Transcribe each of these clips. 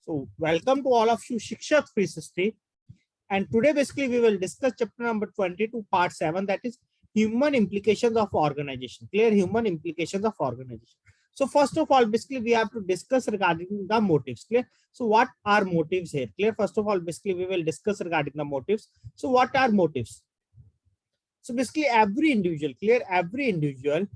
So welcome to all of you Shikshak 360, and today basically we will discuss chapter number 22 part 7, that is human implications of organization. Clear? Human implications of organization. So first of all basically we have to discuss regarding the motives. Clear? So what are motives here? Clear? First of all basically we will discuss regarding the motives. So what are motives? So basically every individual, clear, every individual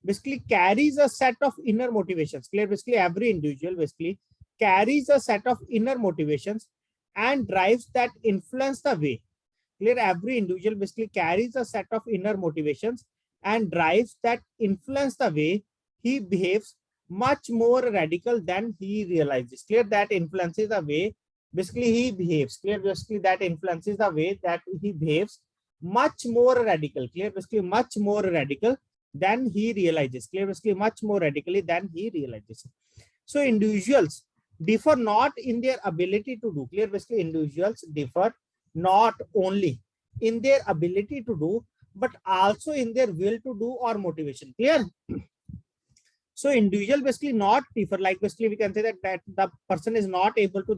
basically carries a set of inner motivations. Clear? Basically every individual basically carries a set of inner motivations and drives that influence the way. Clear? Every individual basically carries a set of inner motivations and drives that influence the way he behaves, much more radical than he realizes. Clear? That influences the way basically he behaves. Clear? Basically that influences the way that he behaves, much more radical. Clear? Basically much more radical than he realizes. Clear? Basically much more radically than he realizes. So individuals differ not in their ability to do. Clear? Basically individuals differ not only in their ability to do, but also in their will to do or motivation. Clear? So individual basically not differ, like basically we can say that the person is not able to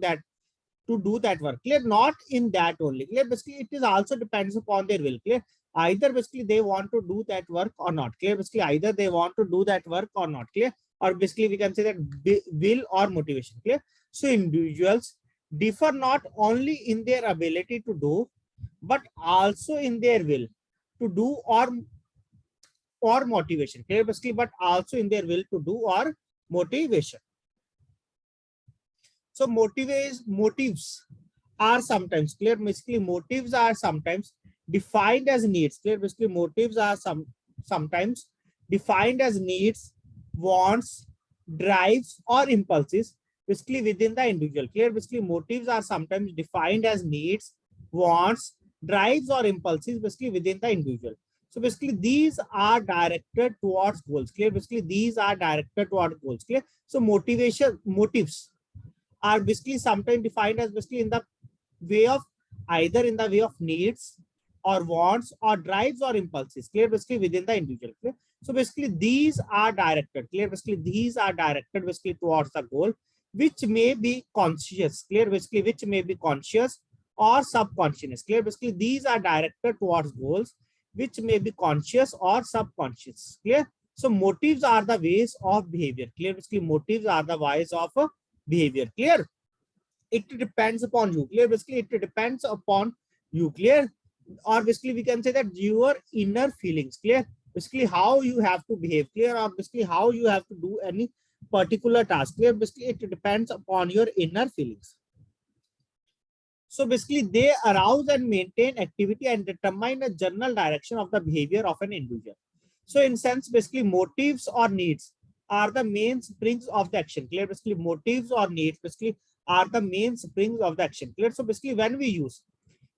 do that work. Clear? Not in that only. Clear? Basically it is also depends upon their will. Clear? Either basically they want to do that work or not. Clear? Basically either they want to do that work or not. Clear? Or basically we can say that will or motivation. Clear? So individuals differ not only in their ability to do, but also in their will to do or motivation. Clear? Basically but also in their will to do or motivation. So motives are sometimes, clear, basically motives are sometimes defined as needs. Clear? Basically motives are sometimes defined as needs, wants, drives or impulses basically within the individual. Clear? Basically motives are sometimes defined as needs, wants, drives or impulses basically within the individual. So basically these are directed towards goals. Clear? Basically these are directed towards goals. Clear? So motives are basically sometimes defined as basically in the way of either in the way of needs or wants or drives or impulses. Clear? Basically within the individual. Clear? So basically these are directed. Clear? Basically these are directed basically towards the goal, which may be conscious. Clear? Basically which may be conscious or subconscious. Clear? Basically these are directed towards goals which may be conscious or subconscious. Clear? So motives are the ways of behavior. Clear? Basically motives are the ways of behavior. Clear? It depends upon you. Clear? Basically it depends upon you. Clear? Or basically we can say that your inner feelings. Clear? Basically how you have to behave. Clear? Or basically how you have to do any particular task. Clear? Basically it depends upon your inner feelings. So basically they arouse and maintain activity and determine a general direction of the behavior of an individual. So in sense basically motives or needs are the main springs of the action. Clear? Basically motives or needs basically are the main springs of the action. Clear? So basically when we use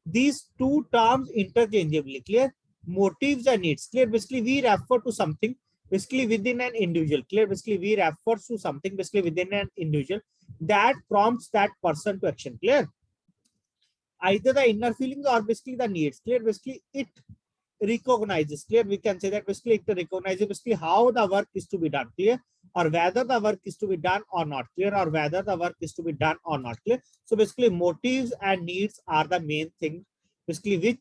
these two terms interchangeably, clear, motives and needs, clear, basically we refer to something basically within an individual. Clear? Basically we refer to something basically within an individual that prompts that person to action. Clear? Either the inner feelings or basically the needs. Clear? Basically it recognizes. Clear? We can say that basically it recognizes basically how the work is to be done. Clear? Or whether the work is to be done or not. Clear? Or whether the work is to be done or not. Clear? So basically motives and needs are the main thing basically which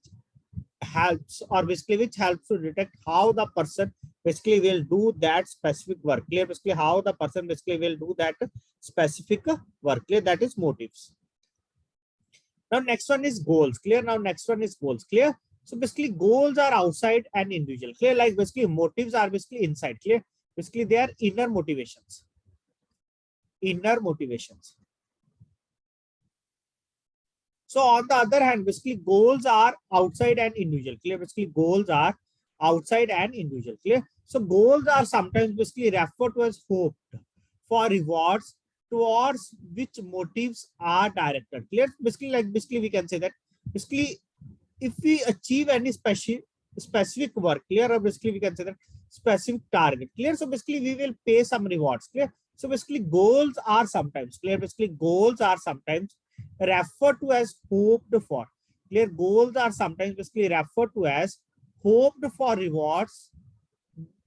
helps to detect how the person basically will do that specific work. Clear? Basically how the person basically will do that specific work. Clear? That is motives. Now next one is goals. Clear? Now next one is goals. Clear? So basically goals are outside and individual. Clear? Like basically motives are basically inside. Clear? Basically they are inner motivations. Inner motivations. So on the other hand, basically goals are outside and individual. Clear? Basically goals are outside and individual. Clear? So goals are sometimes basically referred to as hoped for rewards towards which motives are directed. Clear? Basically like basically we can say that basically if we achieve any specific work. Clear? Or basically we can say that specific target. Clear? So basically we will pay some rewards. Clear? So basically goals are sometimes, clear, basically goals are sometimes referred to as hoped for. Clear? Goals are sometimes basically referred to as hoped for rewards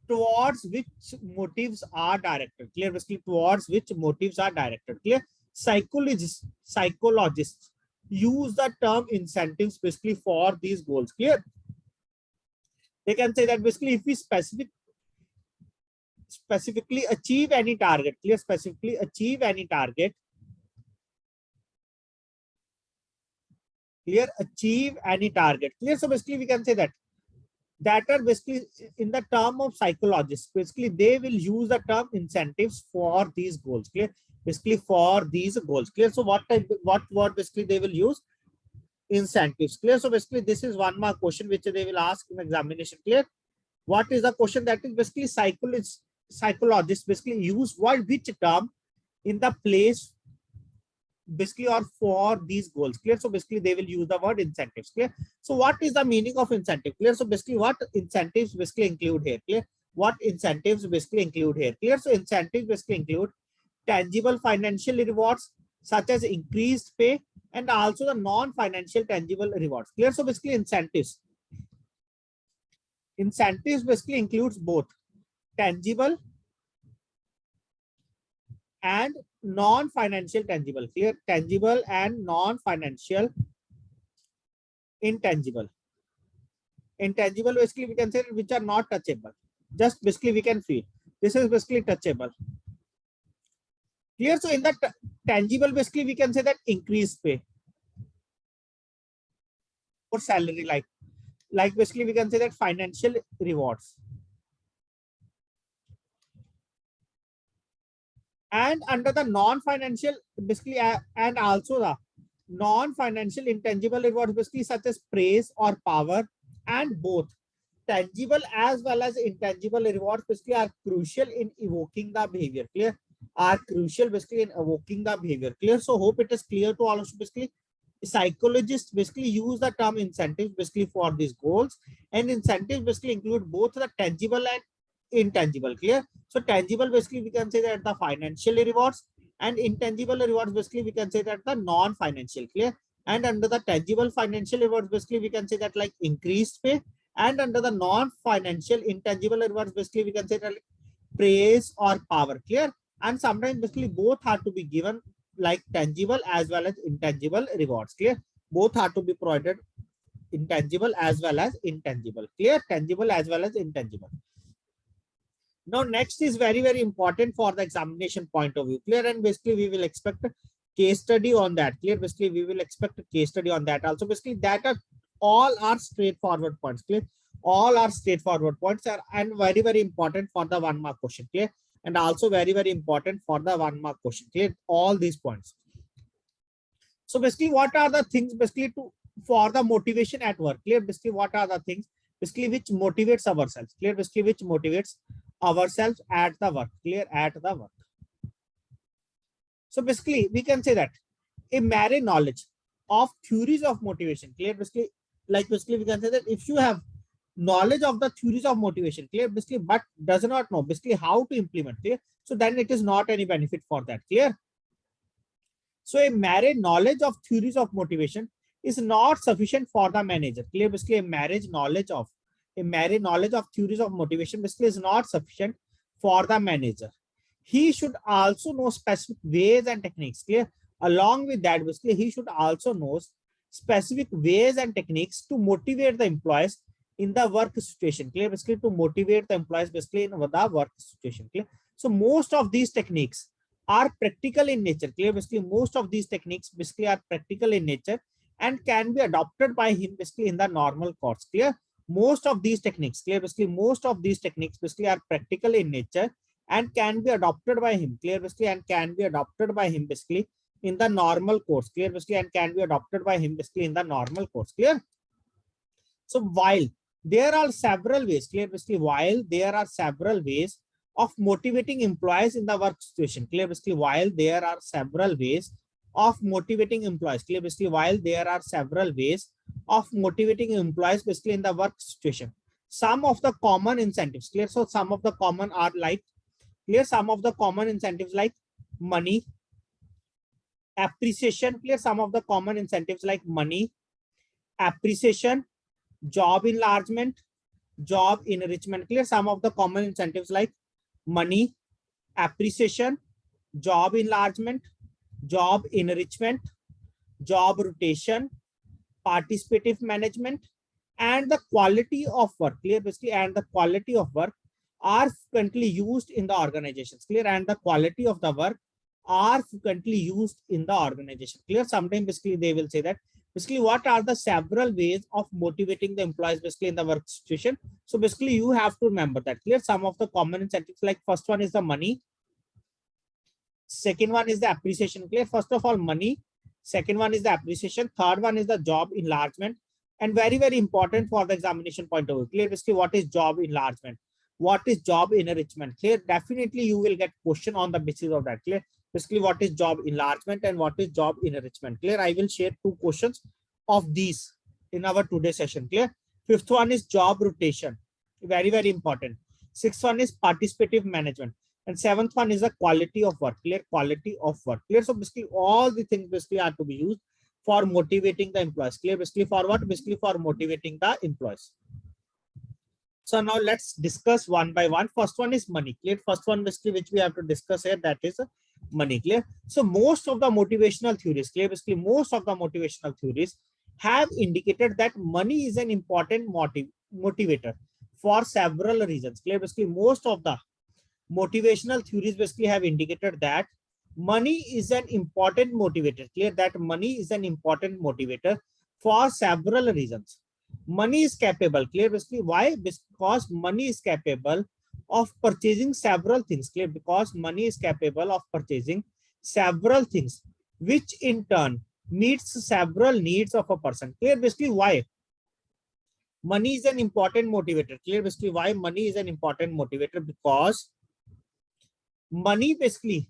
towards which motives are directed. Clear? Basically towards which motives are directed. Clear? psychologists use the term incentives basically for these goals. Clear? They can say that basically if we specifically achieve any target, clear, specifically achieve any target, clear, achieve any target, clear. So basically we can say that are basically in the term of psychologists, basically they will use the term incentives for these goals, clear, basically for these goals, clear. So what word basically they will use? Incentives, clear. So basically this is one more question which they will ask in examination, clear. What is the question? That is basically psychologists basically use which term in the place basically or for these goals, clear. So basically they will use the word incentives, clear. So what is the meaning of incentive, clear? So basically what incentives basically include here, clear? What incentives basically include here, clear? So incentives basically include tangible financial rewards such as increased pay and also the non-financial tangible rewards, clear. So basically incentives basically includes both tangible and non-financial tangible, clear. Tangible and non-financial intangible basically we can say which are not touchable, just basically we can feel. This is basically touchable, clear. So in the tangible basically we can say that increased pay or salary, like basically we can say that financial rewards. And under the non-financial basically and also the non-financial intangible rewards basically such as praise or power, and both tangible as well as intangible rewards basically are crucial in evoking the behavior, clear, are crucial basically in evoking the behavior, clear. So hope it is clear to all of you. Basically psychologists basically use the term incentives basically for these goals, and incentives basically include both the tangible and intangible, clear. So tangible basically we can say that the financial rewards, and intangible rewards basically we can say that the non-financial, clear. And under the tangible financial rewards basically we can say that like increased pay, and under the non-financial intangible rewards basically we can say that like praise or power, clear. And sometimes basically both have to be given, like tangible as well as intangible rewards, clear. Both have to be provided, intangible as well as intangible, clear, tangible as well as intangible. Now next is very important for the examination point of view, clear. And basically we will expect a case study on that, clear. Basically we will expect a case study on that also. Basically that are all are straightforward points, clear. All are straightforward points are, and very important for the 1 mark question, clear. And also very important for the 1 mark question, clear, all these points. So basically what are the things basically for the motivation at work, clear. Basically what are the things basically which motivates ourselves, clear. Basically which motivates ourselves at the work, clear, at the work. So basically we can say that a married knowledge of theories of motivation, clear. Basically we can say that if you have knowledge of the theories of motivation, clear, basically but does not know basically how to implement, clear, so then it is not any benefit for that, clear. So a married knowledge of theories of motivation is not sufficient for the manager, clear. Basically a married knowledge of theories of motivation basically is not sufficient for the manager. He should also know specific ways and techniques, clear. Along with that basically he should also know specific ways and techniques to motivate the employees in the work situation, clear. Basically to motivate the employees basically in the work situation, clear. So most of these techniques are practical in nature, clear. Basically most of these techniques basically are practical in nature and can be adopted by him basically in the normal course, clear. Most of these techniques, clear. Basically most of these techniques basically are practical in nature and can be adopted by him, clear. Basically and can be adopted by him basically in the normal course, clear. Basically and can be adopted by him basically in the normal course, clear. So while there are several ways, clear. Basically while there are several ways of motivating employees in the work situation, clear. Basically while there are several ways of motivating employees, clear. Basically while there are several ways of motivating employees basically in the work situation, some of the common incentives, clear. So some of the common are like, clear, some of the common incentives like money, appreciation, clear. Some of the common incentives like money, appreciation, job enlargement, job enrichment, clear. Some of the common incentives like money, appreciation, job enlargement, job enrichment, job rotation, participative management, and the quality of work, clear, basically, and the quality of work are frequently used in the organizations, clear, and the quality of the work are frequently used in the organization, clear. Sometimes basically they will say that basically what are the several ways of motivating the employees basically in the work situation. So basically you have to remember that, clear. Some of the common incentives, like first one is the money, second one is the appreciation, clear. First of all, money, second one is the appreciation, third one is the job enlargement, and very important for the examination point of view, clear. Basically what is job enlargement, what is job enrichment, clear. Definitely you will get question on the basis of that, clear. Basically what is job enlargement and what is job enrichment, clear. I will share 2 questions of these in our today's session, clear. Fifth one is job rotation, very important. Sixth one is participative management, and seventh one is the quality of work, clear. Quality of work, clear. So basically all the things basically are to be used for motivating the employees, clear. Basically for what? Basically for motivating the employees. So now let's discuss one by one. First one is money, clear. First one basically which we have to discuss here, that is money, clear. So most of the motivational theories, clear, basically most of the motivational theories have indicated that money is an important motivator for several reasons, clear. Basically most of the motivational theories basically have indicated that money is an important motivator, clear, that money is an important motivator for several reasons. Money is capable, clear. Basically why? Because money is capable of purchasing several things, clear. Because money is capable of purchasing several things, which in turn meets several needs of a person, clear. Basically why money is an important motivator, clear. Basically why money is an important motivator? Because money basically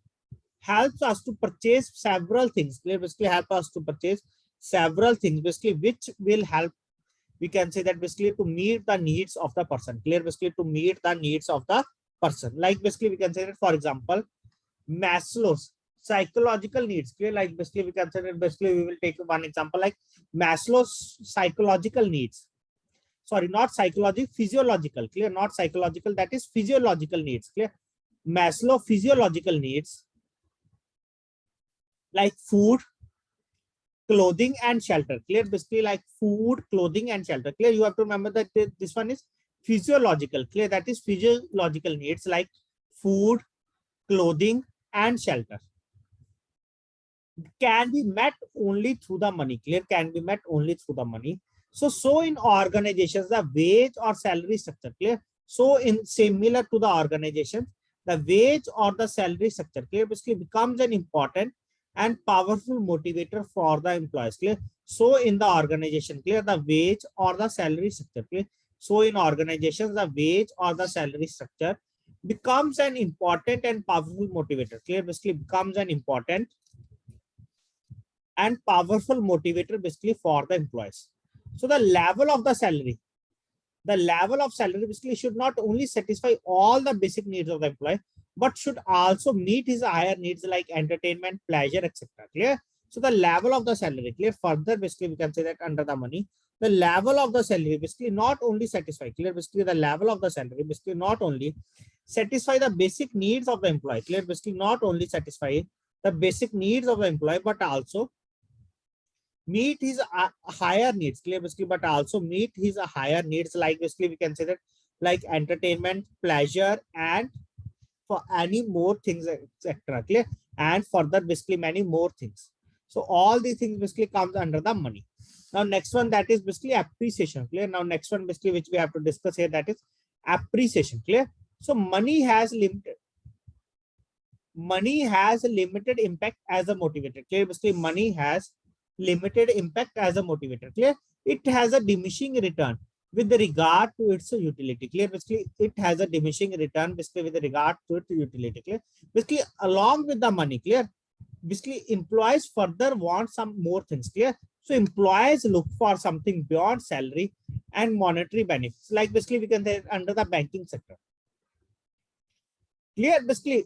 helps us to purchase several things, clear. Basically help us to purchase several things basically which will help, we can say that basically to meet the needs of the person, clear. Basically to meet the needs of the person, like basically we can say that, for example, Maslow's psychological needs, clear. Like basically we can say that basically we will take one example like Maslow's psychological needs, sorry, not psychology, physiological, clear, not psychological, that is physiological needs, clear. Maslow physiological needs like food, clothing and shelter, clear. Basically like food, clothing and shelter, clear. You have to remember that this one is physiological, clear, that is physiological needs like food, clothing and shelter can be met only through the money, clear, can be met only through the money. So in organizations the wage or salary structure, clear. So in similar to the organization, the wage or the salary structure, clear, basically becomes an important and powerful motivator for the employees, clear. So in the organization, clear, the wage or the salary structure, clear. So in organizations the wage or the salary structure becomes an important and powerful motivator, clear. Basically becomes an important and powerful motivator basically for the employees. So the level of salary basically should not only satisfy all the basic needs of the employee, but should also meet his higher needs like entertainment, pleasure, etc. Clear. So the level of the salary, clear. Further basically we can say that under the money, the level of the salary basically not only satisfy, clear. Basically the level of the salary basically not only satisfy the basic needs of the employee, clear. Basically not only satisfy the basic needs of the employee, but also meet his higher needs, clear. Basically but also meet his higher needs, like basically we can say that like entertainment, pleasure, and for any more things, etc. Clear. And further basically many more things. So all these things basically comes under the money. Now next one, that is basically appreciation, clear. Now next one basically which we have to discuss here, that is appreciation, clear. So money has limited impact as a motivator, clear. Basically money has limited impact as a motivator, clear. It has a diminishing return with regard to its utility, clear. Basically it has a diminishing return basically with regard to its utility, clear. Basically along with the money, clear, basically employees further want some more things, clear. So employees look for something beyond salary and monetary benefits, like basically we can say under the banking sector, clear. Basically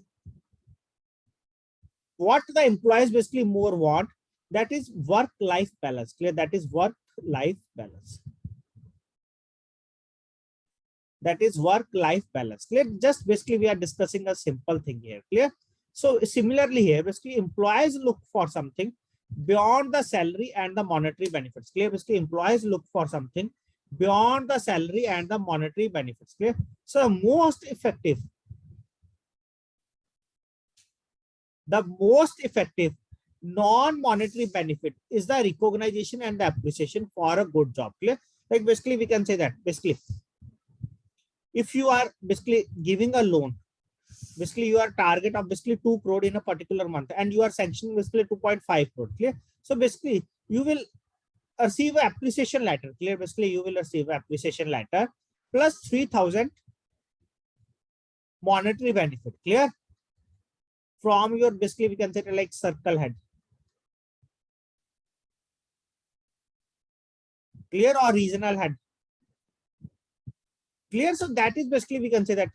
what the employees basically more want, that is work-life balance, clear. That is work-life balance. That is work-life balance, clear. Just basically we are discussing a simple thing here, clear. So similarly here, basically employees look for something beyond the salary and the monetary benefits. Clear? Basically employees look for something beyond the salary and the monetary benefits. Clear? So the most effective non-monetary benefit is the recognition and the appreciation for a good job. Clear? Like basically we can say that basically if you are basically giving a loan, basically your target of basically 2 crore in a particular month and you are sanctioning basically 2.5 crore. Clear? So basically you will receive an appreciation letter. Clear? Basically you will receive an appreciation letter plus 3,000 monetary benefit. Clear? From your basically we can say like circle head. Clear? Or regional head. Clear? So that is basically we can say that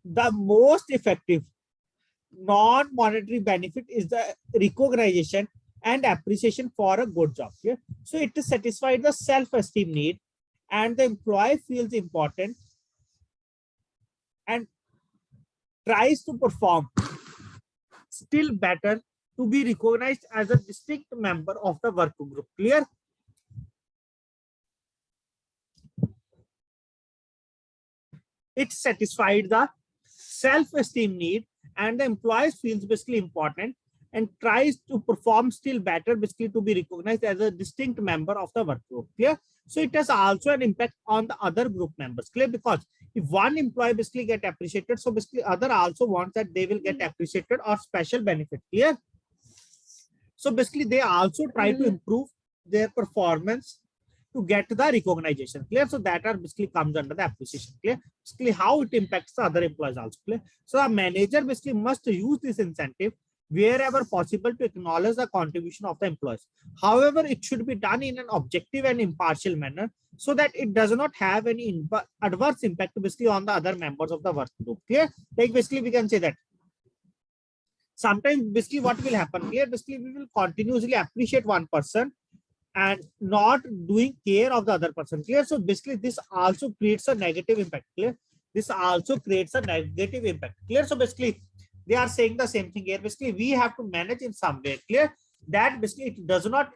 the most effective non-monetary benefit is the recognition and appreciation for a good job. Yeah? So it satisfies the self-esteem need and the employee feels important and tries to perform still better to be recognized as a distinct member of the work group. Clear? It satisfied the self-esteem need and the employee feels basically important and tries to perform still better basically to be recognized as a distinct member of the work group. Clear? So it has also an impact on the other group members. Clear? Because if one employee basically get appreciated, so basically other also wants that they will get appreciated or special benefit. Clear? So basically they also try to improve their performance to get the recognition. Clear? So that are basically comes under the appreciation. Clear? Basically how it impacts the other employees also. Clear? So a manager basically must use this incentive wherever possible to acknowledge the contribution of the employees. However, it should be done in an objective and impartial manner so that it does not have any adverse impact basically on the other members of the work group. Clear? Like basically we can say that sometimes basically what will happen here, basically we will continuously appreciate one person and not doing care of the other person. Clear? So basically this also creates a negative impact. Clear? This also creates a negative impact. Clear? So basically they are saying the same thing here. Basically we have to manage in some way. Clear? That basically it does not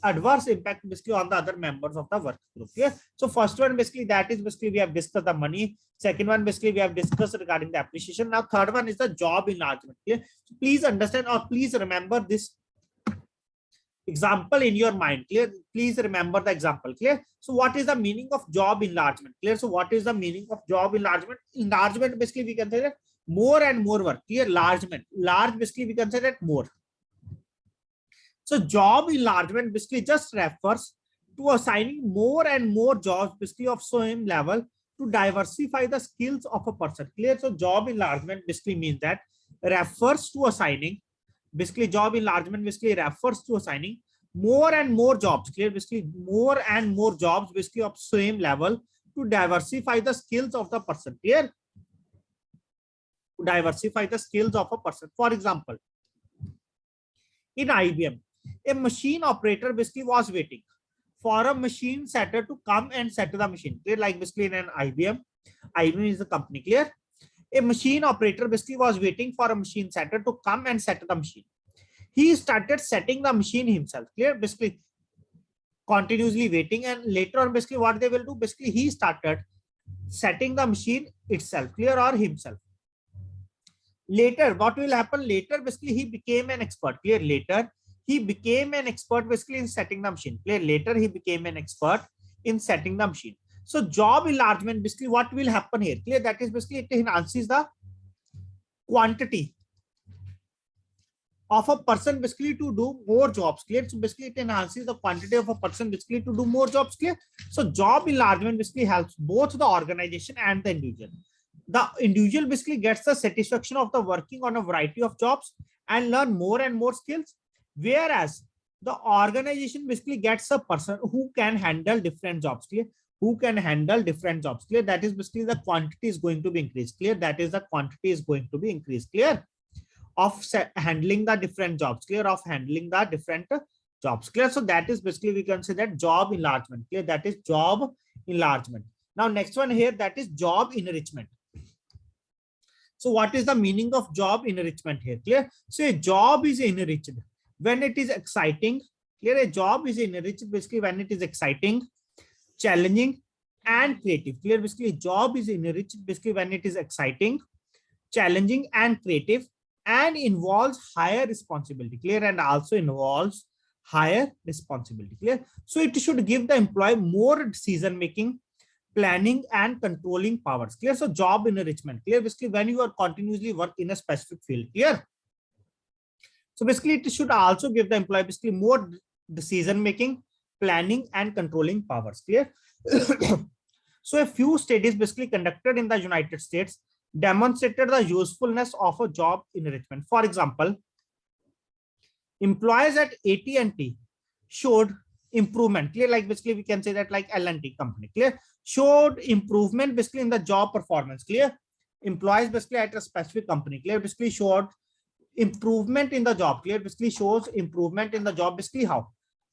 adverse impact basically on the other members of the work group. Clear? So first one basically that is basically we have discussed the money. Second one basically we have discussed regarding the appreciation. Now third one is the job enlargement. Clear? So please understand or please remember this example in your mind. Clear? Please remember the example. Clear? So what is the meaning of job enlargement? Clear? So what is the meaning of job enlargement? Enlargement basically we can say that more and more work. Clear? Large basically we can say that more. So job enlargement basically just refers to assigning more and more jobs basically of same level to diversify the skills of a person. Clear? So job enlargement basically means that refers to assigning, basically job enlargement basically refers to assigning more and more jobs. Clear? Basically more and more jobs basically of same level to diversify the skills of the person. Clear? To diversify the skills of a person. For example, in IBM, a machine operator basically was waiting for a machine setter to come and set the machine. Clear? Like basically in an IBM is the company. Clear? A machine operator basically was waiting for a machine setter to come and set the machine. He started setting the machine himself. Clear? Basically continuously waiting, and later on basically what they will do, basically he started setting the machine itself. Clear? Or himself. Later what will happen, later basically he became an expert. Clear? Later he became an expert basically in setting the machine. Clear? Later he became an expert in setting the machine. So job enlargement basically what will happen here? Clear? That is basically it enhances the quantity of a person basically to do more jobs. Clear? So basically it enhances the quantity of a person basically to do more jobs. Clear? So job enlargement basically helps both the organization and the individual. The individual basically gets the satisfaction of the working on a variety of jobs and learn more and more skills, whereas the organization basically gets a person who can handle different jobs. Clear? Who can handle different jobs. Clear? That is basically the quantity is going to be increased. Clear? That is the quantity is going to be increased. Clear? Of handling the different jobs. Clear? Of handling the different jobs. Clear? So that is basically we can say that job enlargement. Clear? That is job enlargement. Now next one here, that is job enrichment. So what is the meaning of job enrichment here? Clear? So a job is enriched when it is exciting. Clear? A job is enriched basically when it is exciting, challenging, and creative. Clear? Basically, job is enriched basically when it is exciting, challenging, and creative, and involves higher responsibility. Clear? And also involves higher responsibility. Clear? So it should give the employee more decision making, planning, and controlling powers. Clear? So job enrichment. Clear? Basically, when you are continuously work in a specific field. Clear? So basically, it should also give the employee basically more decision making, planning, and controlling powers. Clear? So a few studies basically conducted in the United States demonstrated the usefulness of a job enrichment. For example, employees at AT&T showed improvement. Clear? Like basically we can say that like L&T company. Clear? Showed improvement basically in the job performance. Clear? Employees basically at a specific company. Clear? Basically showed improvement in the job. Clear? Basically shows improvement in the job. Basically how?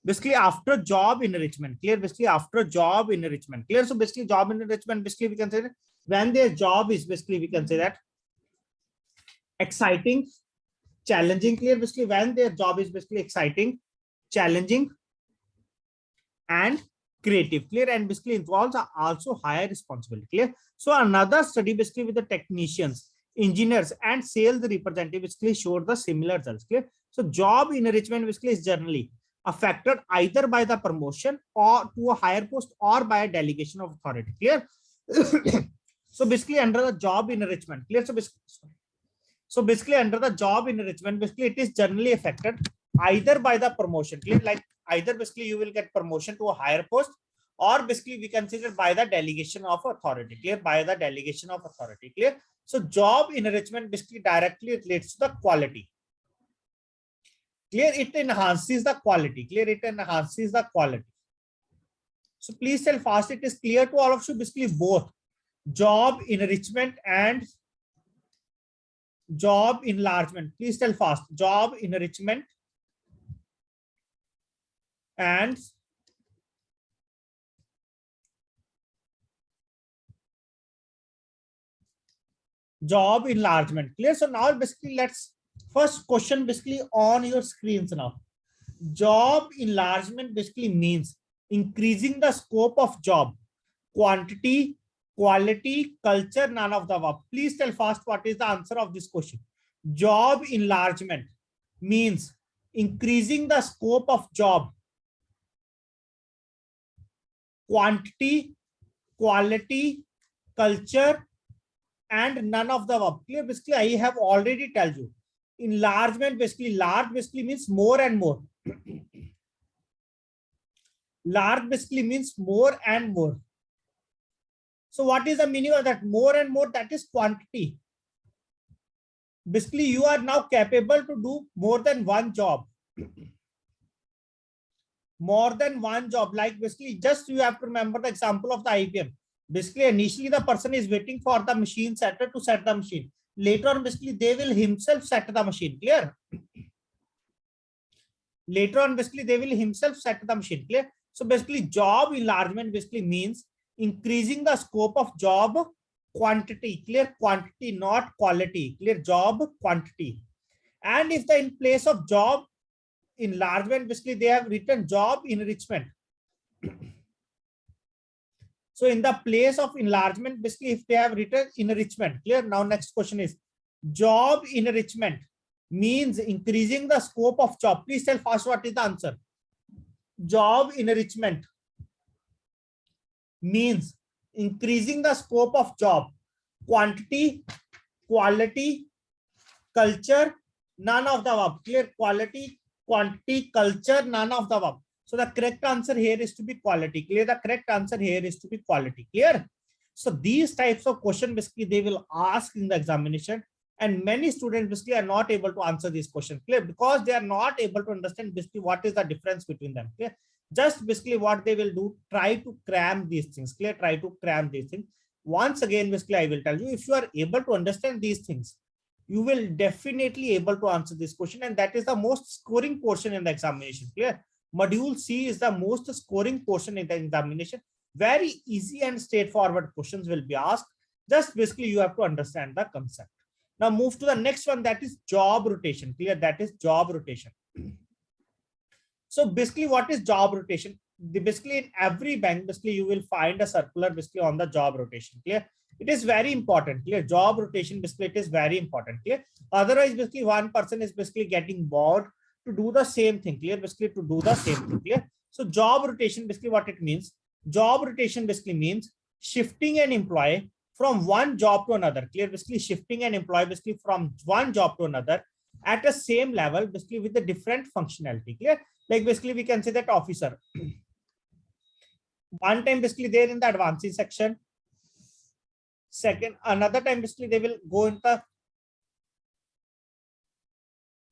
Basically after job enrichment. Clear? Basically after job enrichment. Clear? So basically job enrichment, basically we can say that when their job is basically we can say that exciting, challenging. Clear? Basically when their job is basically exciting, challenging, and creative. Clear? And basically involves also higher responsibility. Clear? So another study basically with the technicians, engineers, and sales representatives basically showed the similar results. Clear? So job enrichment basically is generally affected either by the promotion or to a higher post or by a delegation of authority. Clear? So basically under the job enrichment. Clear? So basically under the job enrichment, basically it is generally affected either by the promotion. Clear? Like either basically you will get promotion to a higher post, or basically we consider by the delegation of authority. Clear? By the delegation of authority. Clear? So job enrichment basically directly relates to the quality. Clear? It enhances the quality. Clear? It enhances the quality. So please tell fast. It is clear to all of you basically both job enrichment and job enlargement. Please tell fast. Job enrichment and job enlargement. Clear? So now basically let's first question basically on your screens now. Job enlargement basically means increasing the scope of job, quantity, quality, culture, none of the above. Please tell fast what is the answer of this question. Job enlargement means increasing the scope of job, quantity, quality, culture, and none of the above. Clear? Basically I have already told you. Enlargement basically, large basically means more and more. Large basically means more and more. So what is the meaning of that? More and more, that is quantity. Basically you are now capable to do more than one job. More than one job. Like basically just you have to remember the example of the IBM. Basically initially the person is waiting for the machine setter to set the machine. Later on basically they will himself set the machine. Clear? Later on basically they will himself set the machine. Clear? So basically job enlargement basically means increasing the scope of job quantity. Clear? Quantity, not quality. Clear? Job quantity. And if the in place of job enlargement basically they have written job enrichment. So in the place of enlargement basically if they have written enrichment. Clear? Now next question is job enrichment means increasing the scope of job. Please tell fast what is the answer. Job enrichment means increasing the scope of job, quantity, quality, culture, none of the above. Clear? Quality, quantity, culture, none of the above. So the correct answer here is to be quality. Clear? The correct answer here is to be quality. Clear? So these types of questions basically they will ask in the examination, and many students basically are not able to answer these questions. Clear? Because they are not able to understand basically what is the difference between them. Clear? Just basically what they will do, try to cram these things. Clear? Try to cram these things. Once again basically I will tell you, if you are able to understand these things, you will definitely able to answer this question, and that is the most scoring portion in the examination. Clear? Module C is the most scoring portion in the examination. Very easy and straightforward questions will be asked. Just basically you have to understand the concept. Now move to the next one, that is job rotation. Clear? That is job rotation. So basically, what is job rotation? Basically, in every bank, basically you will find a circular basically on the job rotation. Clear? It is very important. Clear? Job rotation basically it is very important. Clear? Otherwise, basically one person is basically getting bored to do the same thing. Clear? Basically to do the same thing. Clear? So job rotation basically what it means? Job rotation basically means shifting an employee from one job to another. Clear? Basically shifting an employee basically from one job to another at the same level, basically with the different functionality. Clear? Like basically we can say that officer one time basically they're in the advancing section, second another time basically they will go in the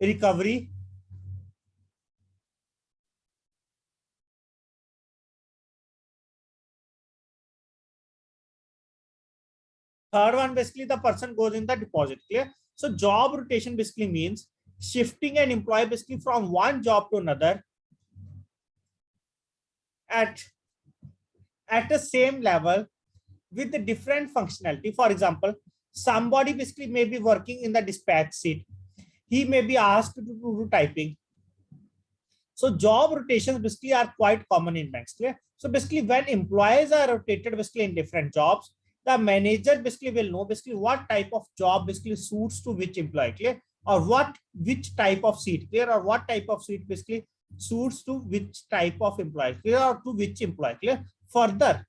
recovery, third one basically the person goes in the deposit. Clear? So job rotation basically means shifting an employee basically from one job to another at the same level with the different functionality. For example, somebody basically may be working in the dispatch seat. He may be asked to do typing. So job rotations basically are quite common in banks. Clear? So basically when employees are rotated basically in different jobs, the manager basically will know basically what type of job basically suits to which employee. Clear? Or which type of seat. Clear? Or what type of seat basically suits to which type of employee. Clear? Or to which employee. Clear? Further,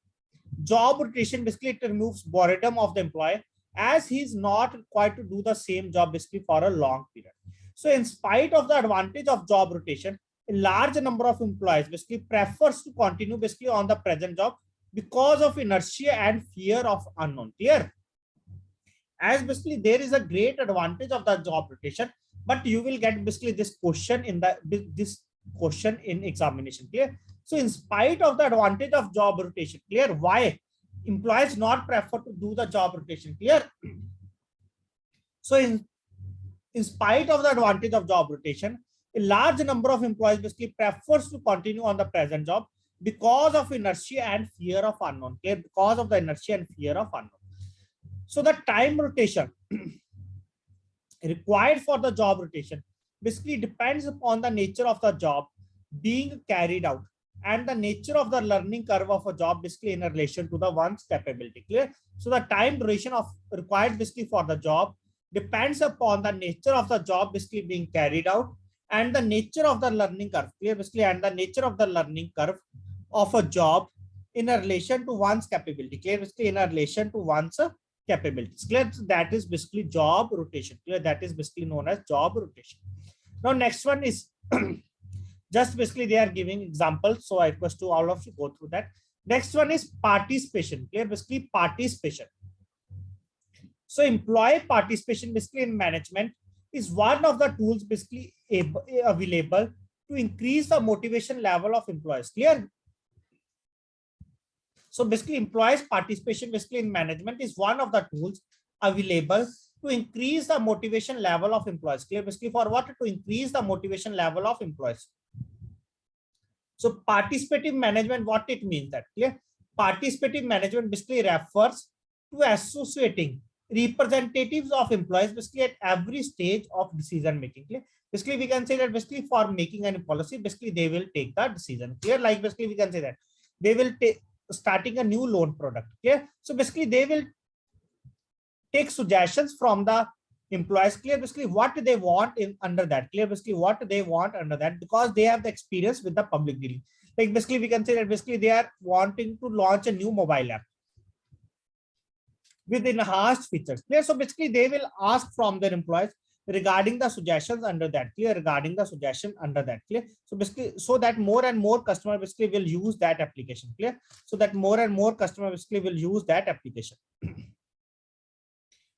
job rotation basically it removes boredom of the employee as he's not required to do the same job basically for a long period. So in spite of the advantage of job rotation, a large number of employees basically prefers to continue basically on the present job because of inertia and fear of unknown. Clear? As basically there is a great advantage of the job rotation, but you will get basically this question in examination. Clear? So in spite of the advantage of job rotation, clear, why employees not prefer to do the job rotation? Clear? So in spite of the advantage of job rotation, a large number of employees basically prefers to continue on the present job because of inertia and fear of unknown. Clear? Because of the inertia and fear of unknown. So the time rotation required for the job rotation basically depends upon the nature of the job being carried out and the nature of the learning curve of a job basically in relation to the one's capability. Clear? So the time duration of required basically for the job depends upon the nature of the job basically being carried out and the nature of the learning curve. Clear? Basically, and the nature of the learning curve of a job in a relation to one's capability. Clear? Basically in a relation to one's capabilities. Clear? So that is basically job rotation. Clear? That is basically known as job rotation. Now next one is just basically they are giving examples, so I request to all of you go through that. Next one is participation. Clear? Basically participation. So employee participation basically in management is one of the tools basically available to increase the motivation level of employees. Clear? So basically employees participation basically in management is one of the tools available to increase the motivation level of employees. Clear? Basically for what? To increase the motivation level of employees. So participative management, what it means that? Clear? Participative management basically refers to associating representatives of employees basically at every stage of decision making. Clear? Basically we can say that basically for making any policy basically they will take the decision. Clear? Like basically we can say that they will take starting a new loan product. Clear? So basically they will take suggestions from the employees. Clear? Basically what they want in under that. Clear? Basically what they want under that because they have the experience with the public dealing. Like basically we can say that basically they are wanting to launch a new mobile app with enhanced features. Clear? So basically they will ask from their employees regarding the suggestions under that. Clear? Regarding the suggestion under that. Clear? So basically so that more and more customers basically will use that application. Clear? So that more and more customers basically will use that application.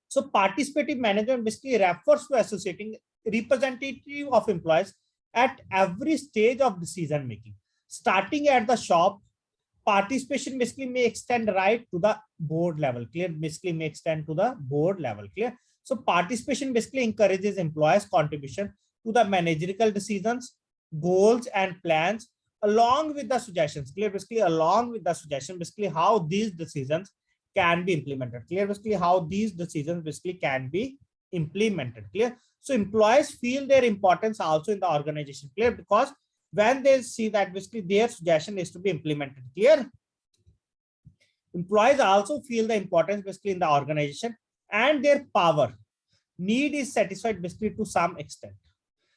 So participative management basically refers to associating representative of employees at every stage of decision making. Starting at the shop, participation basically may extend right to the board level. Clear? Basically may extend to the board level. Clear? So participation basically encourages employees' contribution to the managerial decisions, goals and plans along with the suggestions. Clear? Basically along with the suggestion basically how these decisions can be implemented. Clear? Basically how these decisions basically can be implemented. Clear? So employees feel their importance also in the organization. Clear? Because when they see that basically their suggestion is to be implemented. Clear? Employees also feel the importance basically in the organization, and their power need is satisfied basically to some extent.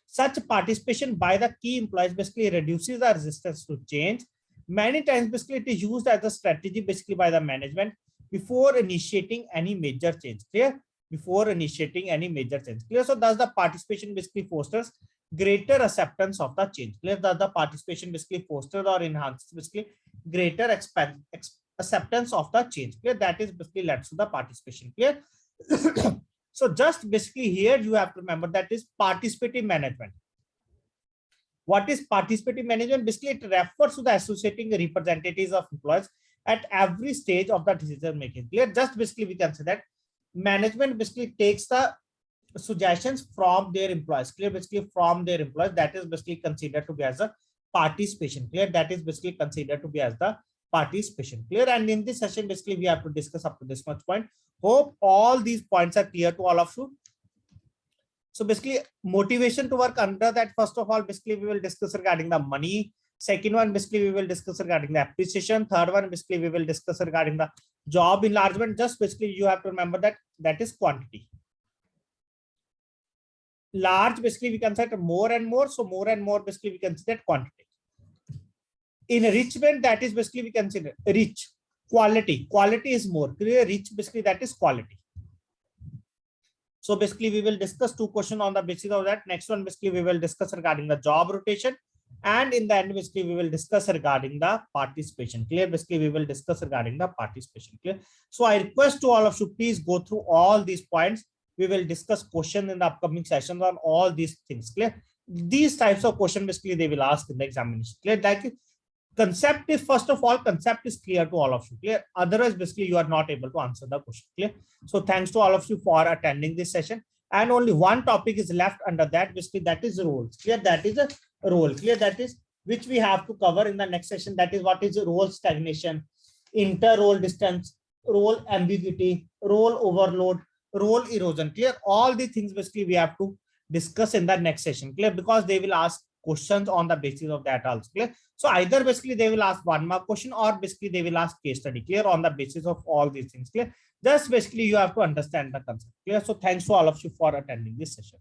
Such participation by the key employees basically reduces the resistance to change. Many times basically it is used as a strategy basically by the management before initiating any major change. Clear? Before initiating any major change. Clear? So thus the participation basically fosters greater acceptance of the change. Clear? Thus the participation basically fosters or enhances basically greater acceptance of the change. Clear? That is basically leads to the participation. Clear? So just basically here you have to remember that is participative management. What is participative management? Basically it refers to the associating representatives of employees at every stage of the decision making. Clear? Just basically we can say that management basically takes the suggestions from their employees. Clear? Basically from their employees, that is basically considered to be as a participation. Clear? That is basically considered to be as the participation. Clear? And in this session basically we have to discuss up to this much point. Hope all these points are clear to all of you. So basically motivation to work under that, first of all basically we will discuss regarding the money. Second one basically we will discuss regarding the appreciation. Third one basically we will discuss regarding the job enlargement. Just basically you have to remember that that is quantity. Large basically we can say more and more. So more and more basically we can say that quantity. Enrichment, that is basically we consider rich. Quality is more. Clear? Rich basically that is quality. So basically we will discuss two questions on the basis of that. Next one basically we will discuss regarding the job rotation, and in the end basically we will discuss regarding the participation. Clear? Basically we will discuss regarding the participation. Clear? So I request to all of you, please go through all these points. We will discuss questions in the upcoming sessions on all these things. Clear? These types of questions basically they will ask in the examination. Clear? That concept is, first of all, concept is clear to all of you. Clear? Otherwise basically you are not able to answer the question. Clear? So thanks to all of you for attending this session, and only one topic is left under that basically, that is roles. Clear? That is a role. Clear? That is which we have to cover in the next session. That is what is role stagnation, inter-role distance, role ambiguity, role overload, role erosion. Clear? All the things basically we have to discuss in the next session. Clear? Because they will ask questions on the basis of that also. Clear? So either basically they will ask 1 mark question, or basically they will ask case study. Clear? On the basis of all these things. Clear? Just basically you have to understand the concept. Clear? So thanks to all of you for attending this session.